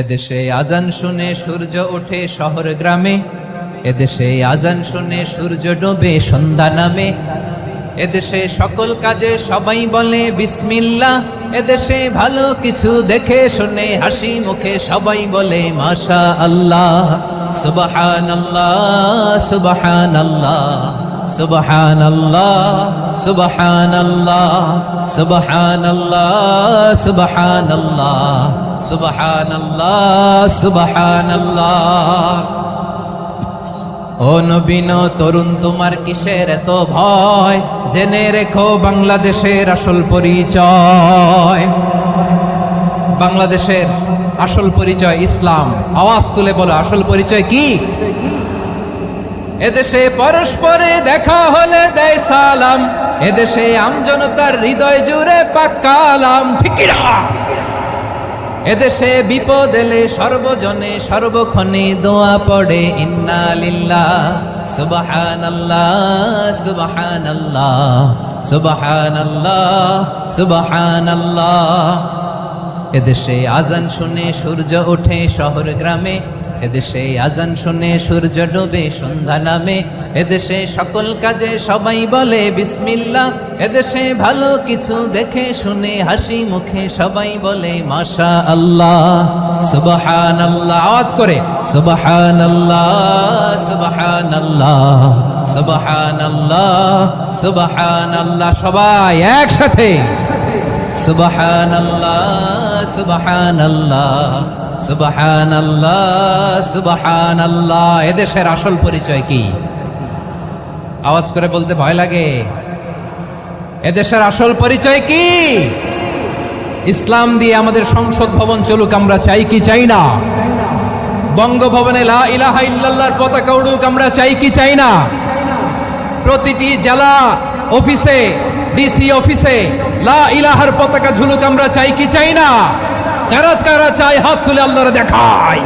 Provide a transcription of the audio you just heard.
এদেশে আজান শুনে সূর্য ওঠে শহর গ্রামে, এদেশে আজান শুনে সূর্য ডোবে সন্ধ্যা নামে। এদেশে সকল কাজে সবাই বলে বিসমিল্লাহ, এদেশে ভালো কিছু দেখে শুনে হাসি মুখে সবাই বলে মাশা আল্লাহ। সুবহানাল্লাহ সুবহানাল্লাহ সুবহানাল্লাহ সুবহানাল্লাহ সুবহানাল্লাহ সুবহানাল্লাহ সুবহানাল্লাহ সুবহানাল্লাহ। ও নবীন তরুণ তোমার কিসের এত ভয়, জেনে রেখো বাংলাদেশের আসল পরিচয়। বাংলাদেশের আসল পরিচয় ইসলাম। আওয়াজ তুলে বলো আসল পরিচয় কি? এদেশে পরস্পরে দেখা হলে দেয় সালাম, এদেশে আমজনতার হৃদয় জুড়ে পাক্কা আলাম। ঠিক কি না? এদেশে বিপদ এলে সর্বজনে সর্বক্ষণে দোয়া পড়ে ইন্না লিল্লাহ সুবহানাল্লাহ সুবহানাল্লাহ সুবহানাল্লাহ সুবহানাল্লাহ। এদেশে আজান শুনে সূর্য ওঠে শহর গ্রামে, এদেশে আজান শুনে সূর্য ডোবে সন্ধ্যা নামে। এদেশে সকল কাজে সবাই বলে বিসমিল্লাহ, এদেশে ভালো কিছু দেখে শুনে হাসি মুখে সবাই বলে মাশা আল্লাহ। সুবহানাল্লাহ, আওয়াজ করে সুবহানাল্লাহ সুবহানাল্লাহ সুবহানাল্লাহ সুবহানাল্লাহ। সবাই একসাথে সুবহানাল্লাহ সুবহানাল্লাহ সুবহানাল্লাহ সুবহানাল্লাহ। এদেশের আসল পরিচয় কি? আওয়াজ করে বলতে ভয় লাগে। এদেশের আসল পরিচয় কি? ইসলাম দিয়ে আমাদের সংসদ ভবন চলুক, আমরা চাই কি চাই না? বঙ্গভবনে লা ইলাহা ইল্লাল্লাহর পতাকা উড়ুক, আমরা চাই কি চাই না? প্রতিটি জেলা অফিসে ডিসি অফিসে লা ইলাহার পতাকা ঝুলুক, আমরা চাই কি চাই না? কারা কারা চাই হাত তুলে আল্লাহরে দেখায়।